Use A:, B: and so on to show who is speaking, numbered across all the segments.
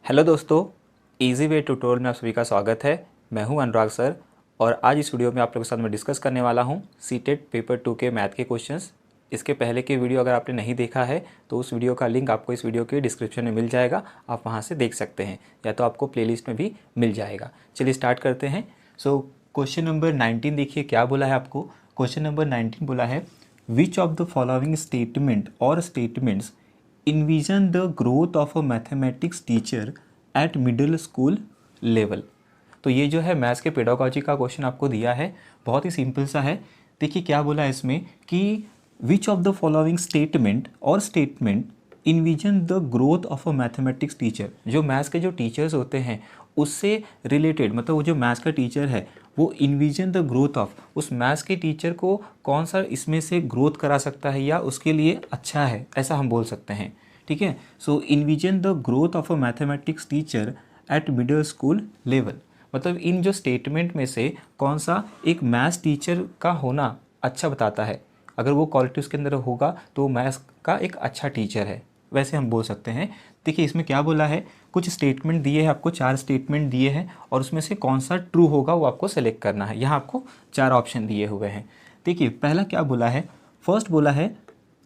A: Hello दोस्तों, easy way tutorial में आप सभी का स्वागत है। मैं हूं अनुराग सर और आज इस वीडियो में आप लोगों के साथ मैं डिस्कस करने वाला हूं सीटेट पेपर 2 के मैथ के क्वेश्चंस। इसके पहले के वीडियो अगर आपने नहीं देखा है तो उस वीडियो का लिंक आपको इस वीडियो के डिस्क्रिप्शन में मिल जाएगा, आप वहां से देख सकते हैं या तो आपको प्लेलिस्ट में भी मिल जाएगा। चलिए स्टार्ट करते हैं। क्वेश्चन नंबर 19 देखिए क्या बोला है आपको। क्वेश्चन नंबर 19 बोला है विच ऑफ द फॉलोइंग स्टेटमेंट और statements envision the growth of a mathematics teacher at middle school level। तो ये जो है मैथ्स के पेडागोजी का क्वेश्चन आपको दिया है, बहुत ही सिंपल सा है। देखिए क्या बोला है इसमें कि which of the following statement और statement envision the growth of a mathematics teacher. जो मैथ्स के जो टीचर्स होते हैं उससे रिलेटेड, मतलब वो जो मैथ्स का टीचर है वो इन्विजन द ग्रोथ ऑफ, उस मैथ्स के टीचर को कौन सा इसमें से ग्रोथ करा सकता है या उसके लिए अच्छा है, ऐसा हम बोल सकते हैं। ठीक है, so envision the growth of a mathematics teacher at middle school level, मतलब इन जो स्टेटमेंट में से कौन सा एक मैथ्स टीचर का होना अच्छा बताता है। अगर वो क्वालिटी उसके अंदर होगा तो मैथ्स का एक अच्छा टीचर है, वैसे हम बोल सकते हैं। देखिए इसमें क्या बोला है, कुछ स्टेटमेंट दिए हैं आपको, 4 स्टेटमेंट दिए हैं और उसमें से कौन सा ट्रू होगा वो आपको सेलेक्ट करना है। यहाँ आपको 4 ऑप्शन दिए हुए हैं। देखिए पहला क्या बोला है, फर्स्ट बोला है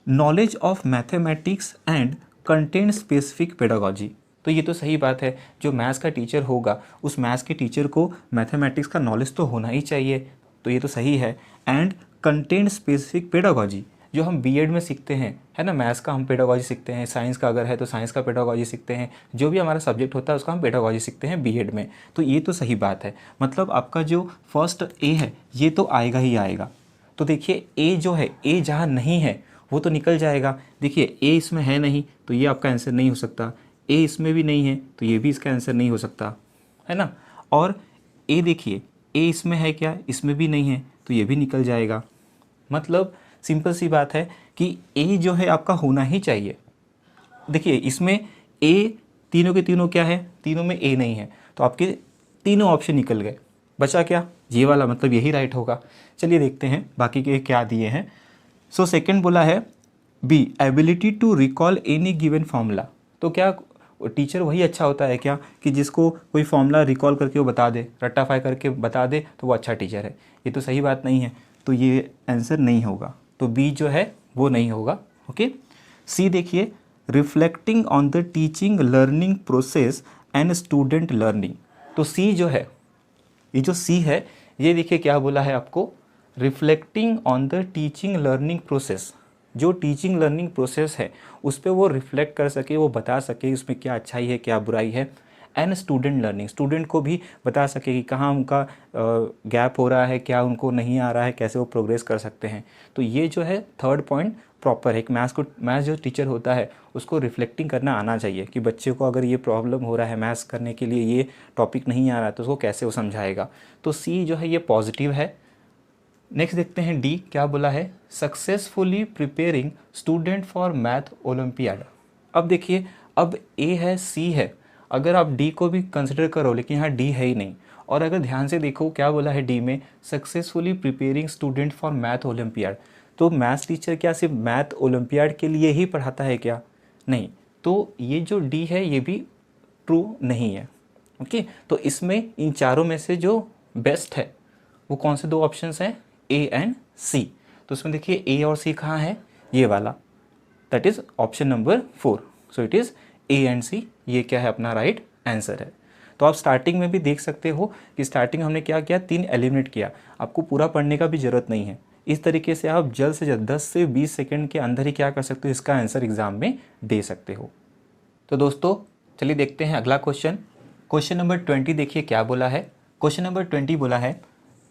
A: knowledge of mathematics and content specific pedagogy. तो ये तो सही बात है, जो मैथ्स का टीचर होगा उस मैथ्स के टीचर को मैथमेटिक्स का नॉलेज तो होना ही चाहिए, तो ये तो सही है। एंड कंटेंट स्पेसिफिक पेडागोजी, जो हम बीएड में सीखते हैं, है ना, मैथ्स का हम पेडागोजी सीखते हैं, साइंस का अगर है तो साइंस का पेडागोजी सीखते हैं, जो भी हमारा सब्जेक्ट होता है उसका हम पेडागोजी सीखते हैं बीएड में, तो ये तो सही बात है। मतलब आपका जो फर्स्ट ए है ये तो आएगा ही आएगा। तो देखिए ए जो है, ए जहाँ नहीं है वो तो निकल जाएगा। देखिए ए इसमें है नहीं तो ये आपका आंसर नहीं हो सकता, ए इसमें भी नहीं है तो ये भी इसका आंसर नहीं हो सकता, है ना। और ए देखिए, ए इसमें है क्या, इसमें भी नहीं है तो ये भी निकल जाएगा। मतलब सिंपल सी बात है कि ए जो है आपका होना ही चाहिए। देखिए इसमें ए तीनों के तीनों क्या है, तीनों में ए नहीं है तो आपके तीनों ऑप्शन निकल गए, बचा क्या, ये वाला, मतलब यही राइट होगा। चलिए देखते हैं बाकी के क्या दिए हैं। सो सेकंड बोला है be ability to recall any given formula. तो क्या टीचर वही अच्छा होता है क्या कि जिसको कोई फॉर्मूला रिकॉल करके वो बता दे, रट्टाफाई करके बता दे तो वो अच्छा टीचर है? ये तो सही बात नहीं है, तो ये आंसर नहीं होगा, तो बी जो है वो नहीं होगा। ओके, सी देखिए reflecting on the teaching learning process and student learning. तो सी जो है, ये जो सी है ये देखिए क्या बोला है आपको, reflecting on the teaching learning process. जो टीचिंग लर्निंग प्रोसेस है उस पर वो रिफ्लेक्ट कर सके, वो बता सके उसमें क्या अच्छाई है क्या बुराई है। एंड स्टूडेंट लर्निंग, स्टूडेंट को भी बता सके कि कहाँ उनका गैप हो रहा है, क्या उनको नहीं आ रहा है, कैसे वो प्रोग्रेस कर सकते हैं। तो ये जो है थर्ड पॉइंट प्रॉपर है। एक मैथ्स जो टीचर होता है उसको रिफ्लेक्टिंग करना आना चाहिए कि बच्चे को अगर ये प्रॉब्लम हो रहा है मैथ्स करने के लिए, ये टॉपिक नहीं आ रहा है तो उसको कैसे वो समझाएगा। तो सी जो है ये पॉजिटिव है। नेक्स्ट देखते हैं डी क्या बोला है, successfully preparing student for math olympiad. अब देखिए, अब ए है सी है, अगर आप डी को भी कंसिडर करो लेकिन यहाँ डी है ही नहीं। और अगर ध्यान से देखो क्या बोला है डी में, successfully preparing student for math olympiad. तो मैथ्स टीचर क्या सिर्फ मैथ ओलंपियाड के लिए ही पढ़ाता है क्या? नहीं, तो ये जो डी है ये भी ट्रू नहीं है। ओके, तो इसमें इन चारों में से जो बेस्ट है वो कौन से 2 ऑप्शंस हैं, ए एंड सी। तो उसमें देखिए ए और सी कहाँ है, ये वाला, that is option number 4। So it is A and C, ये क्या है अपना राइट आंसर है। तो आप स्टार्टिंग में भी देख सकते हो कि स्टार्टिंग हमने क्या किया, 3 एलिमिनेट किया। आपको पूरा पढ़ने का भी ज़रूरत नहीं है, इस तरीके से आप जल्द से जल्द 10 से 20 सेकंड के अंदर ही क्या कर सकते हो, इसका आंसर एग्जाम में दे सकते हो। तो दोस्तों चलिए देखते हैं अगला क्वेश्चन। क्वेश्चन नंबर 20 देखिए क्या बोला है। क्वेश्चन नंबर 20 बोला है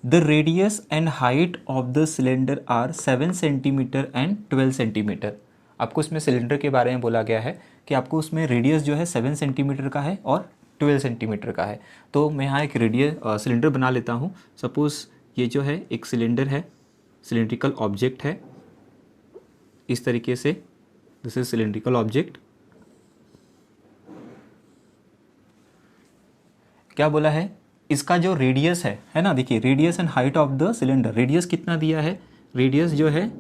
A: the radius and height of the cylinder are 7 centimetre and 12 centimetre. आपको इसमें सिलेंडर के बारे में बोला गया है कि आपको उसमें रेडियस जो है 7 सेंटीमीटर का है और 12 सेंटीमीटर का है। तो मैं यहाँ एक रेडियस सिलेंडर बना लेता हूँ। सपोज़ ये जो है एक सिलेंडर है, सिलेंड्रिकल ऑब्जेक्ट है, इस तरीके से, दिस इज सिलेंड्रिकल ऑब्जेक्ट। क्या बोला है, इसका जो रेडियस है ना, देखिए radius and height of the cylinder. Radius कितना दिया है, रेडियस जो है,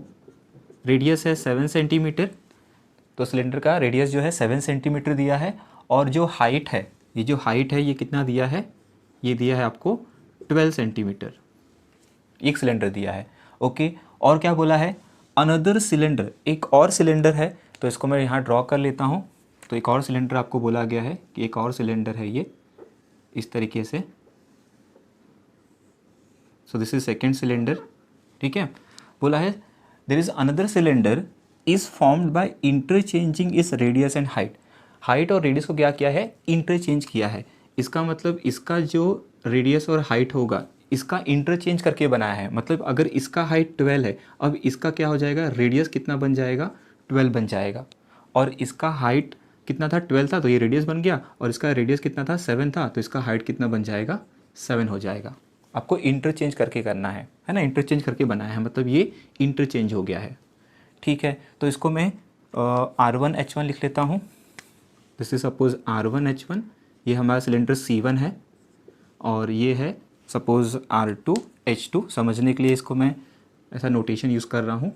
A: रेडियस है 7 सेंटीमीटर, तो सिलेंडर का रेडियस जो है 7 सेंटीमीटर दिया है। और जो हाइट है ये जो हाइट है ये कितना दिया है, ये दिया है आपको 12 सेंटीमीटर, एक सिलेंडर दिया है। ओके, और क्या बोला है, अनदर सिलेंडर, एक और सिलेंडर है, तो इसको मैं यहाँ ड्रॉ कर लेता हूँ। तो एक और सिलेंडर आपको बोला गया है कि एक और सिलेंडर है ये इस तरीके से। So this is second cylinder, ठीक है। बोला है there is another cylinder is formed by interchanging इस रेडियस एंड हाइट। हाइट और रेडियस को क्या किया है, इंटरचेंज किया है। इसका मतलब इसका जो रेडियस और हाइट होगा इसका इंटरचेंज करके बनाया है। मतलब अगर इसका हाइट 12 है, अब इसका क्या हो जाएगा, रेडियस कितना बन जाएगा, 12 बन जाएगा। और इसका हाइट कितना था, 12 था, तो ये रेडियस बन गया। और इसका रेडियस कितना था, 7 था, तो इसका हाइट कितना बन जाएगा, 7 हो जाएगा। आपको इंटरचेंज करके करना है ना, इंटरचेंज करके बनाया है, मतलब ये इंटरचेंज हो गया है, ठीक है। तो इसको मैं R1H1 लिख लेता हूँ। दिस इज सपोज R1H1, ये हमारा सिलेंडर C1 है, और ये है सपोज R2H2। समझने के लिए इसको मैं ऐसा नोटेशन यूज़ कर रहा हूँ।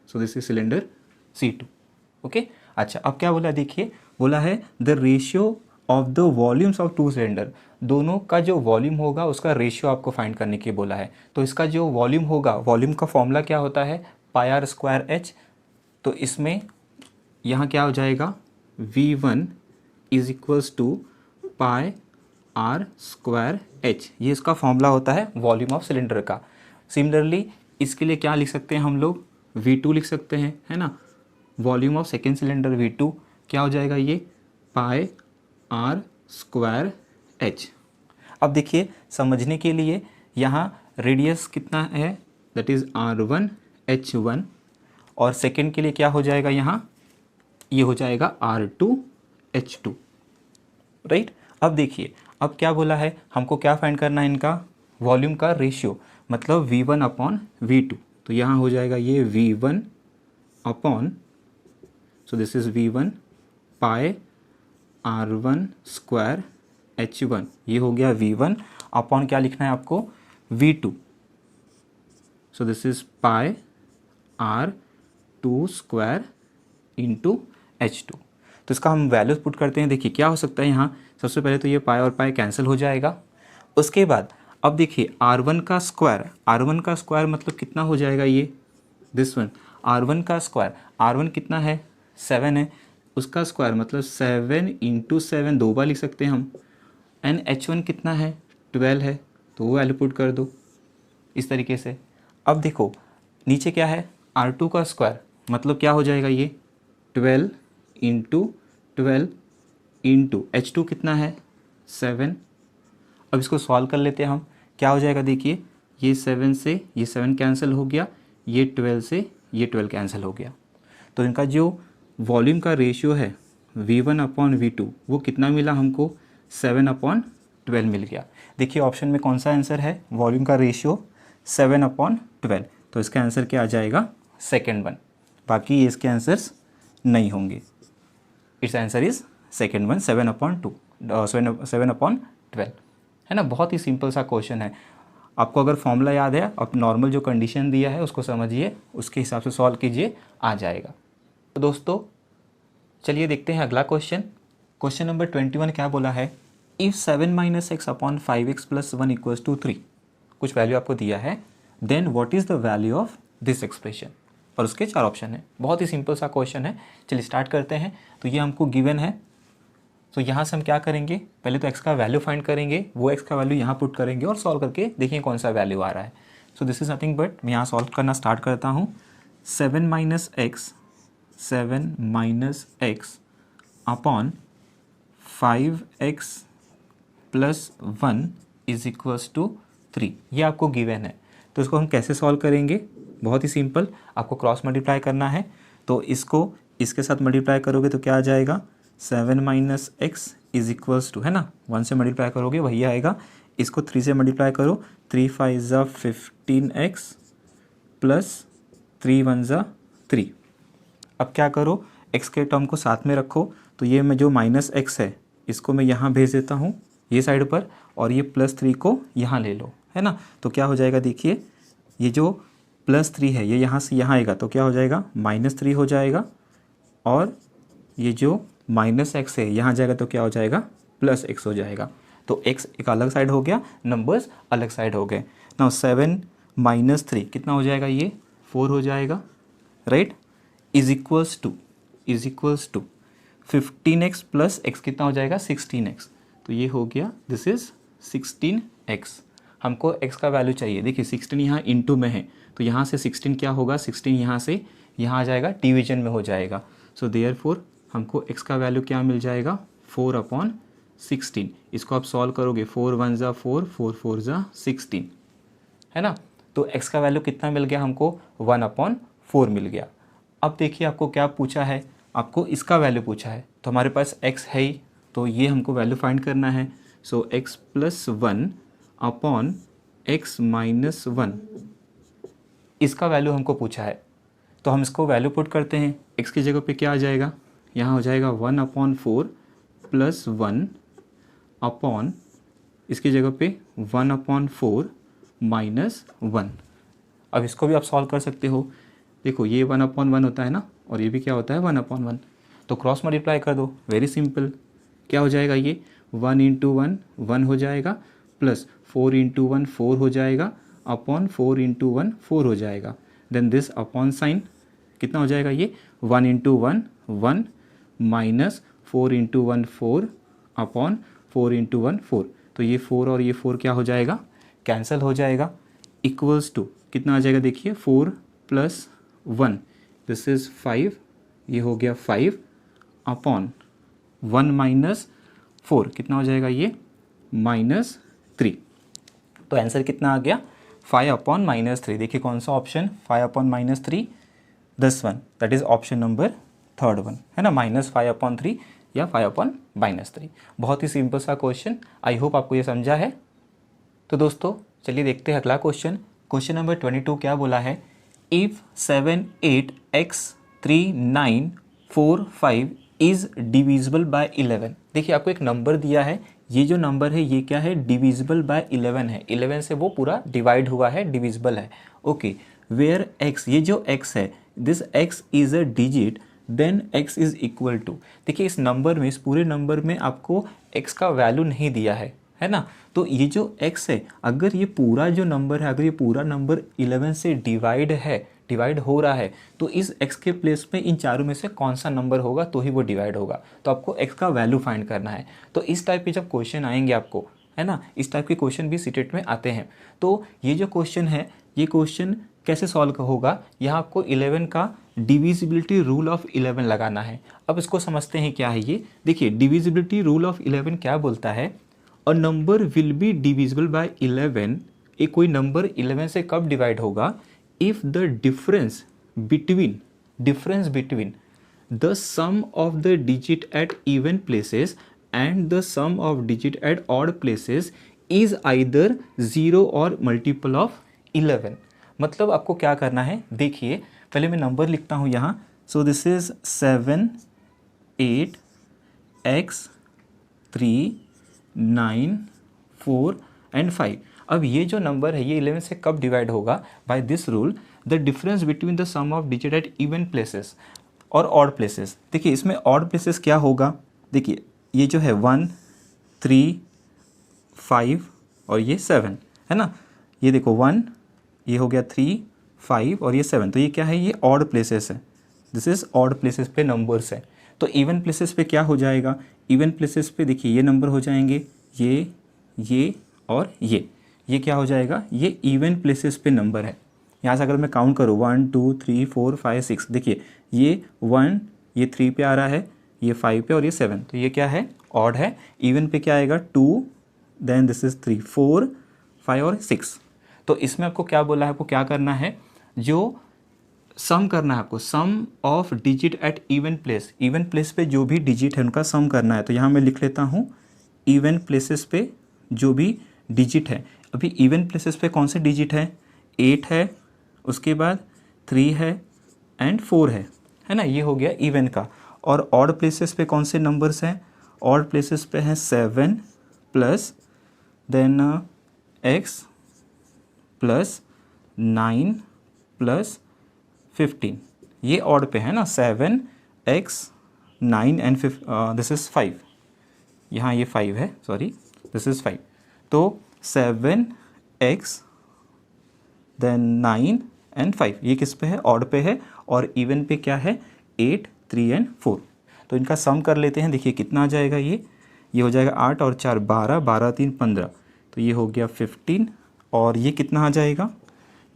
A: सो this is cylinder C2, okay. अच्छा, अब क्या बोला, देखिए बोला है the ratio of the volumes of two cylinder. दोनों का जो वॉल्यूम होगा उसका रेशियो आपको फाइंड करने के बोला है। तो इसका जो वॉल्यूम होगा, वॉल्यूम का फॉर्मूला क्या होता है, πr²h। तो इसमें यहाँ क्या हो जाएगा, V1 is equals to πr²h। ये इसका फॉर्मूला होता है वॉल्यूम ऑफ सिलेंडर का। सिमिलरली इसके लिए क्या लिख सकते हैं हम लोग, V2 लिख सकते हैं, है ना। Volume of second cylinder V2 क्या हो जाएगा, ये πr²h। अब देखिए समझने के लिए यहाँ रेडियस कितना है, दैट इज़ R1H1, और सेकेंड के लिए क्या हो जाएगा, यहाँ ये हो जाएगा R2H2, राइट। अब देखिए, अब क्या बोला है, हमको क्या फाइंड करना है, इनका वॉल्यूम का रेशियो, मतलब V1/V2। तो यहाँ हो जाएगा ये V1 upon, so this is V1 πr1²H1, ये हो गया V1 अपॉन क्या लिखना है आपको, V2। So this is πr2² into H2। तो इसका हम वैल्यूज पुट करते हैं। देखिए क्या हो सकता है, यहाँ सबसे पहले तो ये पाई और पाई कैंसिल हो जाएगा। उसके बाद अब देखिए R1 का स्क्वायर मतलब कितना हो जाएगा, ये दिस वन R1 का स्क्वायर, R1 कितना है, 7 है, उसका स्क्वायर मतलब 7 इंटू 7, 2 बार लिख सकते हैं हम। एंड H1 कितना है, 12 है, तो वो वैल्यू पुट कर दो इस तरीके से। अब देखो नीचे क्या है, R2 का स्क्वायर मतलब क्या हो जाएगा, ये 12 इंटू 12 इंटू H2 कितना है, 7। अब इसको सॉल्व कर लेते हैं हम, क्या हो जाएगा, देखिए ये 7 से ये 7 कैंसिल हो गया, ये 12 से ये 12 कैंसिल हो गया। तो इनका जो वॉल्यूम का रेशियो है V1/V2 वो कितना मिला हमको, 7/12 मिल गया। देखिए ऑप्शन में कौन सा आंसर है, वॉल्यूम का रेशियो 7/12। तो इसका आंसर क्या आ जाएगा, सेकेंड वन। बाकी ये इसके आंसर्स नहीं होंगे। It's answer is second one, 7/12, है ना। बहुत ही सिंपल सा क्वेश्चन है। आपको अगर फॉर्मूला याद है, आप नॉर्मल जो कंडीशन दिया है उसको समझिए, उसके हिसाब से सॉल्व कीजिए, आ जाएगा। तो दोस्तों चलिए देखते हैं अगला क्वेश्चन। क्वेश्चन नंबर 21 क्या बोला है, इफ़ 7 - x अपॉन 5x + 1 = 3, कुछ वैल्यू आपको दिया है, then what is the value of this expression. और उसके 4 ऑप्शन है। बहुत ही सिंपल सा क्वेश्चन है। चलिए स्टार्ट करते हैं। तो ये हमको गिवन है, तो यहाँ से हम क्या करेंगे, पहले तो x का वैल्यू फाइंड करेंगे, वो x का वैल्यू यहाँ पुट करेंगे और सॉल्व करके देखिए कौन सा वैल्यू आ रहा है। सो दिस इज नथिंग बट, मैं यहाँ सॉल्व करना स्टार्ट करता हूँ। 7 - x अपॉन 5x + 1 = 3, ये आपको गिवन है। तो इसको हम कैसे सॉल्व करेंगे, बहुत ही सिंपल, आपको क्रॉस मल्टीप्लाई करना है। तो इसको इसके साथ मल्टीप्लाई करोगे तो क्या आ जाएगा, 7 - x = है ना, 1 से मल्टीप्लाई करोगे वही आएगा। इसको 3 से मल्टीप्लाई करो, 3 × 5 = 15x + 3 × 1 = 3। अब क्या करो, x के टर्म को साथ में रखो। तो ये मैं जो -x है इसको मैं यहाँ भेज देता हूँ ये साइड पर, और ये +3 को यहाँ ले लो, है ना। तो क्या हो जाएगा, देखिए ये जो +3 है ये यहाँ से यहाँ आएगा, तो क्या हो जाएगा, -3 हो जाएगा। और ये जो -x है यहाँ जाएगा तो क्या हो जाएगा, प्लस एक्स हो जाएगा। तो एक्स एक अलग साइड हो गया, नंबर्स अलग साइड हो गए। नाउ 7 माइनस 3 कितना हो जाएगा, ये 4 हो जाएगा, right. Is equals to 15x plus x कितना हो जाएगा, 16x। तो ये हो गया, दिस इज 16x। हमको x का वैल्यू चाहिए। देखिए 16 यहाँ इंटू में है, तो यहाँ से 16 क्या होगा, 16 यहाँ से यहाँ आ जाएगा, डिवीजन में हो जाएगा। सो देयरफॉर हमको x का वैल्यू क्या मिल जाएगा, 4/16। इसको आप सॉल्व करोगे, 4 1 ज़ा 4, 4 4 ज़ा 16, है ना। तो x का वैल्यू कितना मिल गया हमको, 1/4 मिल गया। अब देखिए आपको क्या पूछा है, आपको इसका वैल्यू पूछा है। तो हमारे पास x है ही, तो ये हमको वैल्यू फाइंड करना है। सो x plus 1 upon x minus 1, इसका वैल्यू हमको पूछा है। तो हम इसको वैल्यू पुट करते हैं। x की जगह पे क्या आ जाएगा, यहाँ हो जाएगा 1/4 प्लस 1 अपॉन, इसकी जगह पे 1/4 माइनस 1। अब इसको भी आप सॉल्व कर सकते हो। देखो ये 1/1 होता है ना, और ये भी क्या होता है, 1/1। तो क्रॉस मल्टीप्लाई कर दो, वेरी सिंपल। क्या हो जाएगा, ये 1 × 1 1 हो जाएगा, प्लस 4 × 1 4 हो जाएगा, अपॉन 4 × 1 4 हो जाएगा। देन दिस अपॉन साइन कितना हो जाएगा, ये 1 × 1 1 माइनस 4 × 1 4 अपॉन 4 × 1 4। तो ये 4 और ये 4 क्या हो जाएगा, कैंसिल हो जाएगा। इक्वल्स टू कितना आ जाएगा, देखिए 4 प्लस 1, दिस इज़ 5, ये हो गया 5 अपॉन 1 माइनस 4 कितना हो जाएगा, ये -3। तो आंसर कितना आ गया, 5/-3। देखिए कौन सा option, 5/-3, this one, that is option number 3rd one, है ना, -5/3 या 5/-3। बहुत ही सिंपल सा क्वेश्चन, आई होप आपको ये समझा है। तो दोस्तों चलिए देखते हैं अगला क्वेश्चन। क्वेश्चन नंबर 22 क्या बोला है, if 7 8 x 3 9 4 5 is divisible by 11। देखिए आपको एक नंबर दिया है, ये जो नंबर है ये क्या है, डिविजिबल बाय 11 है। 11 से वो पूरा डिवाइड हुआ है, डिविजिबल है। ओके, वेयर x, ये जो x है, this x is a digit, then x is equal to. देखिए इस नंबर में, इस पूरे नंबर में आपको x का वैल्यू नहीं दिया है ना। तो ये जो x है, अगर ये पूरा जो नंबर है, अगर ये पूरा नंबर 11 से डिवाइड हो रहा है, तो इस x के प्लेस में इन चारों में से कौन सा नंबर होगा तो ही वो डिवाइड होगा। तो आपको x का वैल्यू फाइंड करना है। तो इस टाइप के जब क्वेश्चन आएंगे आपको, है ना, इस टाइप के क्वेश्चन भी सीटेट में आते हैं। तो ये जो क्वेश्चन है, ये क्वेश्चन कैसे सॉल्व होगा, यहाँ आपको 11 का डिविजिबिलिटी रूल ऑफ 11 लगाना है। अब इसको समझते हैं क्या है ये। देखिए डिविजिबिलिटी रूल ऑफ 11 क्या बोलता है, a number will be divisible by 11। एक कोई नंबर 11 से कब डिवाइड होगा, if the difference between the sum of the digit at even places and the sum of digit at odd places is either 0 और multiple of 11। मतलब आपको क्या करना है, देखिए पहले मैं नंबर लिखता हूँ यहाँ। सो दिस इज 7 8 x 3 9 4 एंड 5। अब ये जो नंबर है ये 11 से कब डिवाइड होगा, by this rule, the difference between the sum of digit at even places और ऑड प्लेसेस। देखिए इसमें ऑड प्लेसेस क्या होगा, देखिए ये जो है 1 3 5 और ये 7, है ना। ये देखो 1, ये हो गया 3 5 और ये 7, तो ये क्या है, ये ऑड प्लेसेस है। दिस इज ऑड प्लेसेस पे नंबर्स है। तो इवन प्लेसेस पे क्या हो जाएगा, इवन प्लेसेस पे देखिए ये नंबर हो जाएंगे, ये और ये क्या हो जाएगा, ये इवन प्लेसेस पे नंबर है। यहाँ से अगर मैं काउंट करूँ 1 2 3 4 5 6, देखिए ये 1, ये 3 पे आ रहा है, ये 5 पे और ये 7, तो ये क्या है, ऑड है। इवन पे क्या आएगा 2, देन दिस इज 3 4 5 और 6। तो इसमें आपको क्या बोला है, आपको क्या करना है, जो सम करना है आपको, sum of digit at even place पे जो भी डिजिट है उनका सम करना है। तो यहाँ मैं लिख लेता हूँ इवन प्लेसेस पे जो भी डिजिट है। अभी इवन प्लेसेस पे कौन से डिजिट है, 8 है, उसके बाद 3 है एंड 4 है ना, ये हो गया इवन का। और ऑड प्लेसेस पे कौन से नंबर्स हैं, ऑड प्लेसेस पे हैं 7 plus then x plus 9 plus 15, ये ऑड पे है ना, 7 x 9 एंड दिस इज 5, यहाँ ये 5 है, सॉरी दिस इज़ 5, तो 7x देन 9 एंड 5, ये किस पे है, ऑड पे है, और इवन पे क्या है 8, 3 एंड 4। तो इनका सम कर लेते हैं, देखिए कितना आ जाएगा, ये हो जाएगा 8 और 4 12, 12 3 15, तो ये हो गया 15, और ये कितना आ जाएगा,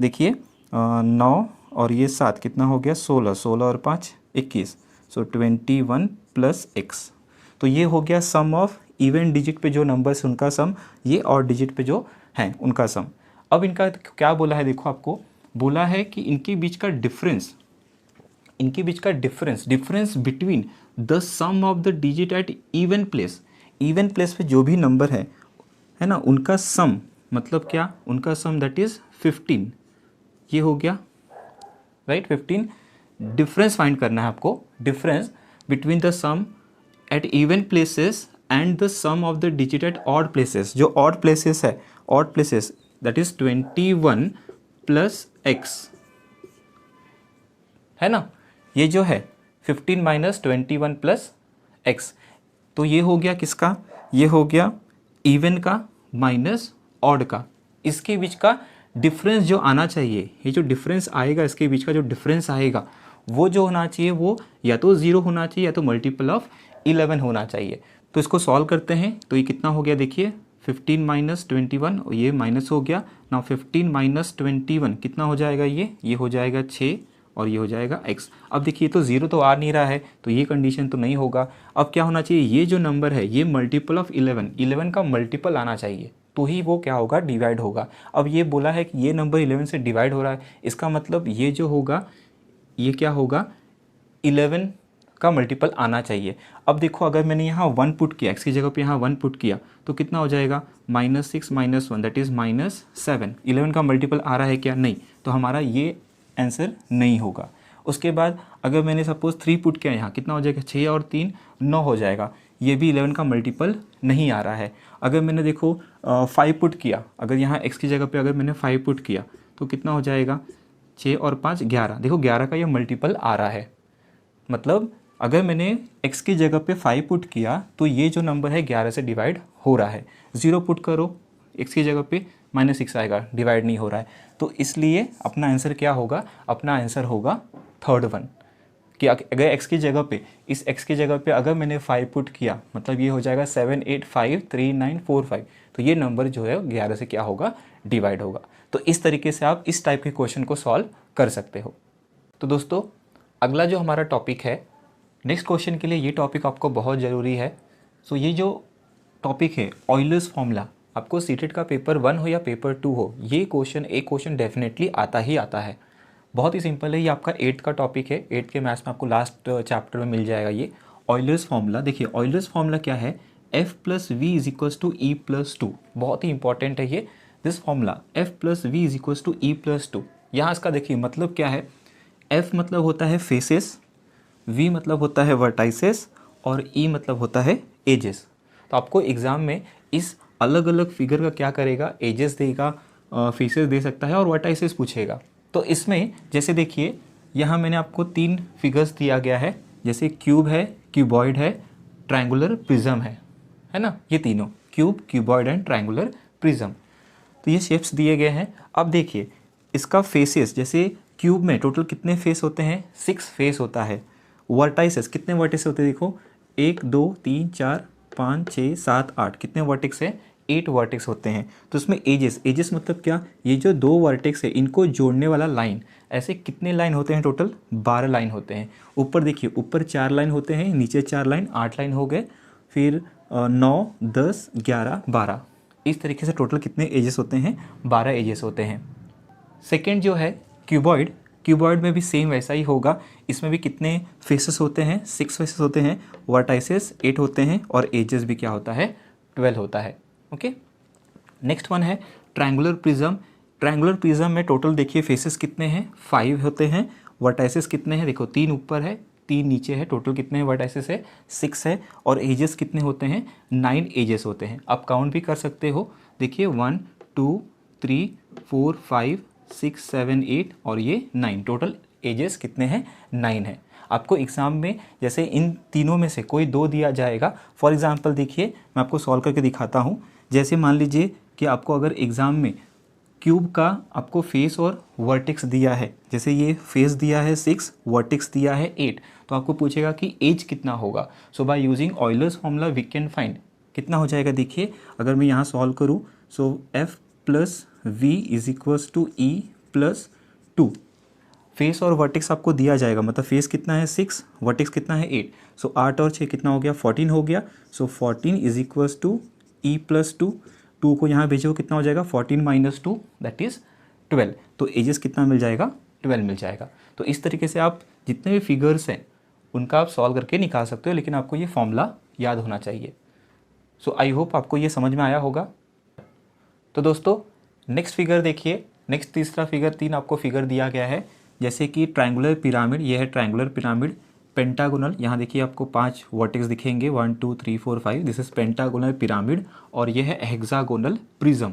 A: देखिए 9 और ये 7 कितना हो गया 16, 16 और 5 21, सो 21 प्लस x। तो ये हो गया सम ऑफ इवन डिजिट पे जो नंबर्स उनका सम, ये और डिजिट पे जो हैं उनका सम। अब इनका क्या बोला है, देखो आपको बोला है कि इनके बीच का difference, difference between the sum of the digit at even place पे जो भी नंबर है ना, उनका सम, मतलब क्या, उनका सम दैट इज़ 15, ये हो गया राइट 15। डिफरेंस फाइंड करना है आपको, difference between the sum at even places and the sum of the digit at odd places. जो ऑड प्लेसेस है, odd places that is 21 plus x, है ना, ये जो है 15 माइनस 21 प्लस x, तो ये हो गया किसका, ये हो गया इवन का माइनस ऑड का। इसके बीच का डिफरेंस जो आना चाहिए, ये जो डिफरेंस आएगा, इसके बीच का जो डिफरेंस आएगा वो जो होना चाहिए वो या तो 0 होना चाहिए या तो मल्टीपल ऑफ 11 होना चाहिए। तो इसको सॉल्व करते हैं, तो ये कितना हो गया, देखिए 15 माइनस 21, और ये माइनस हो गया ना, 15 माइनस 21 कितना हो जाएगा, ये हो जाएगा 6, और ये हो जाएगा x। अब देखिए तो 0 तो आ नहीं रहा है, तो ये कंडीशन तो नहीं होगा। अब क्या होना चाहिए, ये जो नंबर है ये मल्टीपल ऑफ 11 का मल्टीपल आना चाहिए, तो ही वो क्या होगा, डिवाइड होगा। अब ये बोला है कि ये नंबर 11 से डिवाइड हो रहा है, इसका मतलब ये जो होगा ये क्या होगा, 11 का मल्टीपल आना चाहिए। अब देखो अगर मैंने यहाँ 1 पुट किया, x की जगह पे यहाँ 1 पुट किया, तो कितना हो जाएगा, -6 माइनस 1 दैट इज़ -7। 11 का मल्टीपल आ रहा है क्या, नहीं, तो हमारा ये आंसर नहीं होगा। उसके बाद अगर मैंने सपोज 3 पुट किया यहाँ, कितना हो जाएगा, 6 और 3 9 हो जाएगा, ये भी 11 का मल्टीपल नहीं आ रहा है। अगर मैंने देखो 5 पुट किया, अगर यहाँ x की जगह पे अगर मैंने 5 पुट किया तो कितना हो जाएगा, 6 और 5 11, देखो 11 का ये मल्टीपल आ रहा है। मतलब अगर मैंने x की जगह पे 5 पुट किया तो ये जो नंबर है 11 से डिवाइड हो रहा है। 0 पुट करो x की जगह पे -6 आएगा, डिवाइड नहीं हो रहा है। तो इसलिए अपना आंसर क्या होगा, अपना आंसर होगा थर्ड वन, कि अगर x की जगह पे, इस x की जगह पे अगर मैंने 5 पुट किया, मतलब ये हो जाएगा 7 8 5 3 9 4 5, तो ये नंबर जो है 11 से क्या होगा, डिवाइड होगा। तो इस तरीके से आप इस टाइप के क्वेश्चन को सॉल्व कर सकते हो। तो दोस्तों अगला जो हमारा टॉपिक है, नेक्स्ट क्वेश्चन के लिए ये टॉपिक आपको बहुत ज़रूरी है। सो ये जो टॉपिक है ऑयलर्स फॉर्मूला, आपको सीटेट का पेपर 1 हो या पेपर 2 हो, ये क्वेश्चन एक क्वेश्चन डेफिनेटली आता ही आता है। बहुत ही सिंपल है, ये आपका 8th का टॉपिक है, 8th के मैथ्स में आपको लास्ट चैप्टर में मिल जाएगा ये ऑयलर्स फॉर्मूला। देखिए ऑयलर्स फॉर्मूला क्या है, F + V = E + 2, बहुत ही इंपॉर्टेंट है ये this formula, F + V = E + 2। यहाँ इसका देखिए मतलब क्या है, F मतलब होता है फेसेस, V मतलब होता है वर्टाइसेस, और E मतलब होता है एजेस। तो आपको एग्ज़ाम में इस अलग अलग फिगर का क्या करेगा, एजेस देगा, फेसेस दे सकता है और वर्टाइसेस पूछेगा। तो इसमें जैसे देखिए यहाँ मैंने आपको 3 फिगर्स दिया गया है, जैसे क्यूब है, क्यूबॉइड है, ट्रायंगुलर प्रिज्म है ना, ये तीनों cube, cuboid and triangular prism. तो ये शेप्स दिए गए हैं। अब देखिए इसका फेसेस, जैसे क्यूब में टोटल कितने फेस होते हैं, 6 फेस होता है। वर्टाइसेस कितने वर्टिस होते हैं, देखो 1 2 3 4 5 6 7 8, कितने वर्टिक्स है, 8 वर्टेक्स होते हैं। तो इसमें एजेस मतलब क्या, ये जो 2 वर्टेक्स है इनको जोड़ने वाला लाइन, ऐसे कितने लाइन होते हैं, टोटल 12 लाइन होते हैं। ऊपर देखिए, ऊपर 4 लाइन होते हैं, नीचे 4 लाइन, 8 लाइन हो गए, फिर 9 10 11 12, इस तरीके से टोटल कितने एजेस होते हैं, 12 एजेस होते हैं। सेकेंड जो है क्यूबॉइड में भी सेम वैसा ही होगा, इसमें भी कितने फेसेस होते हैं, 6 फेसेस होते हैं, वर्टाइसेस 8 होते हैं, और एजेस भी क्या होता है, 12 होता है। ओके, नेक्स्ट वन है ट्रायंगुलर प्रिज्म में टोटल देखिए फेसेस कितने हैं, 5 होते हैं, वर्टाइसेस कितने हैं, देखो 3 ऊपर है 3 नीचे है, टोटल कितने वर्टाइसेस है, 6 है, और एजेस कितने होते हैं, 9 एजेस होते हैं। आप काउंट भी कर सकते हो, देखिए 1 2 3 4 5 6 7 8 और ये 9, टोटल एजेस कितने हैं, 9 है। आपको एग्ज़ाम में जैसे इन तीनों में से कोई दो दिया जाएगा। फॉर एग्ज़ाम्पल देखिए, मैं आपको सॉल्व करके दिखाता हूँ। जैसे मान लीजिए कि आपको अगर एग्ज़ाम में क्यूब का आपको फेस और वर्टेक्स दिया है, जैसे ये फेस दिया है 6, वर्टेक्स दिया है 8, तो आपको पूछेगा कि एज कितना होगा। So by using Euler's formula we can find कितना हो जाएगा। देखिए अगर मैं यहाँ सॉल्व करूँ, so F plus V is equals to E plus 2। Face और वर्टेक्स आपको दिया जाएगा, मतलब फेस कितना है 6, वर्टेक्स कितना है 8, सो 8 और 6 कितना हो गया 14 हो गया। So 14 is equals to E plus 2, 2 को यहाँ भेजो कितना हो जाएगा 14 माइनस 2 दैट इज़ 12। तो एजेस कितना मिल जाएगा 12 मिल जाएगा। तो इस तरीके से आप जितने भी फिगर्स हैं उनका आप सॉल्व करके निकाल सकते हो, लेकिन आपको ये फॉर्मूला याद होना चाहिए। सो आई होप आपको ये समझ में आया होगा। तो दोस्तों नेक्स्ट फिगर देखिए, नेक्स्ट तीसरा फिगर, 3 आपको फिगर दिया गया है, जैसे कि ट्रायंगुलर पिरामिड, ये है ट्रायंगुलर पिरामिड। पेंटागोनल, यहाँ देखिए आपको 5 वर्टेक्स दिखेंगे 1 2 3 4 5, दिस इज पेंटागोनल पिरामिड। और ये है हेक्सागोनल प्रिज्म,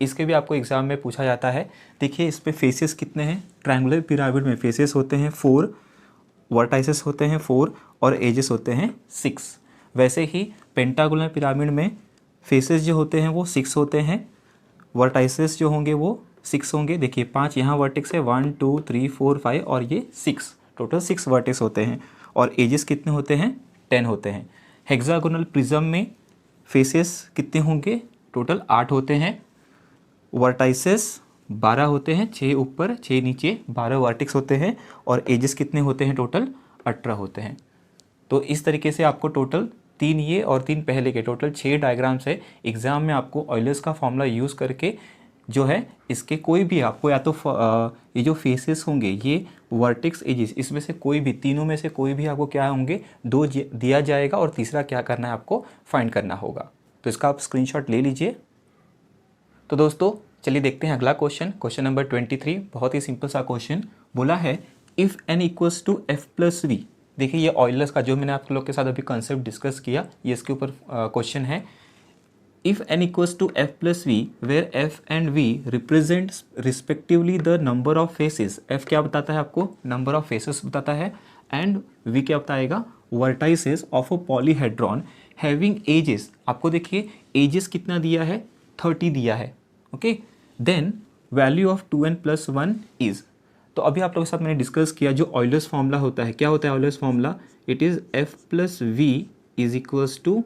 A: इसके भी आपको एग्जाम में पूछा जाता है। देखिए इस पे फेसेस कितने हैं, ट्रायंगुलर पिरामिड में फेसेस होते हैं 4, वर्टाइसेस होते हैं 4 और एजेस होते हैं 6। वैसे ही पेंटागोनल पिरामिड में फेसेस जो होते हैं वो 6 होते हैं, वर्टाइसेस जो होंगे वो 6 होंगे। देखिए 5 यहाँ वर्टेक्स है 1 2 3 4 5 और ये 6, टोटल 6 वर्टेक्स होते हैं। और एजेस कितने होते हैं 10 होते हैं। हेक्सागोनल प्रिज्म में फेसेस कितने होंगे, टोटल 8 होते हैं, वर्टाइसेस 12 होते हैं, 6 ऊपर 6 नीचे, 12 वर्टेक्स होते हैं और एजेस कितने होते हैं, टोटल 18 होते हैं। तो इस तरीके से आपको टोटल 3 ये और 3 पहले के टोटल 6 डायग्राम्स है। एग्जाम में आपको ऑयलर्स का फॉर्मूला यूज़ करके जो है इसके कोई भी आपको या तो ये जो फेसेस होंगे ये वर्टेक्स एजेस, इसमें से कोई भी, तीनों में से कोई भी आपको क्या होंगे, 2 दिया जाएगा और तीसरा क्या करना है आपको फाइंड करना होगा। तो इसका आप स्क्रीनशॉट ले लीजिए। तो दोस्तों चलिए देखते हैं अगला क्वेश्चन, क्वेश्चन नंबर 23। बहुत ही सिंपल सा क्वेश्चन बोला है, if n equals to F plus V. देखिए ये ऑयलर्स का जो मैंने आप लोग के साथ अभी कंसेप्ट डिस्कस किया, ये इसके ऊपर क्वेश्चन है। If n equals to F plus V where f एंड v represents respectively the number of faces. f क्या बताता है आपको, नंबर ऑफ फेसेस बताता है, एंड v क्या बताएगा, vertices of a polyhedron having edges. आपको देखिए एजेस कितना दिया है, 30 दिया है। Okay, then value of 2n plus 1 is. तो अभी आप लोगों के साथ मैंने डिस्कस किया जो ऑयलर्स फॉर्मूला होता है, क्या होता है Euler's formula, it is f plus V is equals to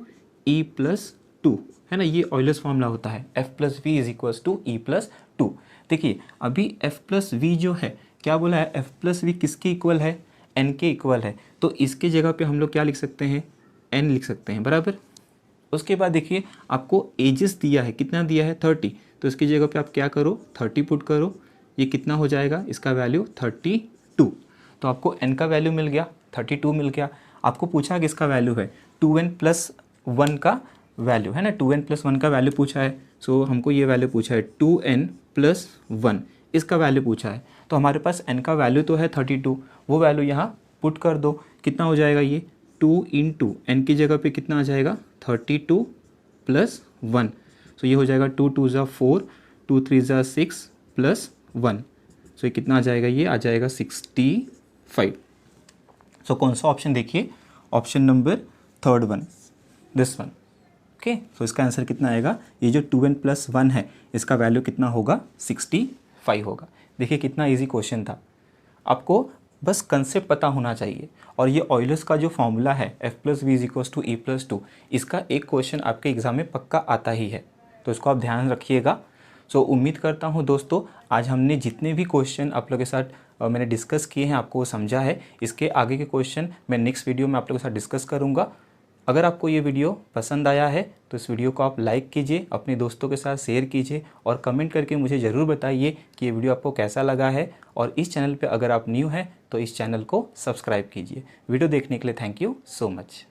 A: E plus 2, है ना, ये ऑयलर्स फॉर्मूला होता है, f plus V is equals to E plus 2। देखिए अभी f प्लस वी जो है क्या बोला है, f प्लस वी किसके इक्वल है, n के इक्वल है, तो इसके जगह पे हम लोग क्या लिख सकते हैं, n लिख सकते हैं, बराबर। उसके बाद देखिए आपको एजेस दिया है, कितना दिया है 30, तो इसकी जगह पे आप क्या करो 30 पुट करो, ये कितना हो जाएगा, इसका वैल्यू 32। तो आपको n का वैल्यू मिल गया 32 मिल गया। आपको पूछा कि इसका वैल्यू है 2n प्लस 1 का वैल्यू, है ना, 2n प्लस 1 का वैल्यू पूछा है। सो हमको ये वैल्यू पूछा है 2n प्लस 1, इसका वैल्यू पूछा है। तो हमारे पास n का वैल्यू तो है 32, वो वैल्यू यहाँ पुट कर दो, कितना हो जाएगा ये 2 इंटू n की जगह पे कितना आ जाएगा 32 प्लस 1। सो ये हो जाएगा 2 2 ज़ा 4, 2 3 ज़ा 6 प्लस 1। सो ये कितना आ जाएगा, ये आ जाएगा 65। सो कौन सा ऑप्शन देखिए, option number 3 this one. Okay, so इसका आंसर कितना आएगा, ये जो 2n प्लस 1 है इसका वैल्यू कितना होगा 65 होगा। देखिए कितना इजी क्वेश्चन था, आपको बस कंसेप्ट पता होना चाहिए। और ये ऑयलर्स का जो फॉर्मूला है f plus V is equals to E plus 2, इसका एक क्वेश्चन आपके एग्जाम में पक्का आता ही है, तो इसको आप ध्यान रखिएगा। सो उम्मीद करता हूँ दोस्तों आज हमने जितने भी क्वेश्चन आप लोगों के साथ मैंने डिस्कस किए हैं आपको समझा है। इसके आगे के क्वेश्चन मैं नेक्स्ट वीडियो में आप लोगों के साथ डिस्कस करूँगा। अगर आपको ये वीडियो पसंद आया है तो इस वीडियो को आप लाइक कीजिए, अपने दोस्तों के साथ शेयर कीजिए और कमेंट करके मुझे ज़रूर बताइए कि ये वीडियो आपको कैसा लगा है। और इस चैनल पे अगर आप न्यू हैं तो इस चैनल को सब्सक्राइब कीजिए। वीडियो देखने के लिए थैंक यू सो मच।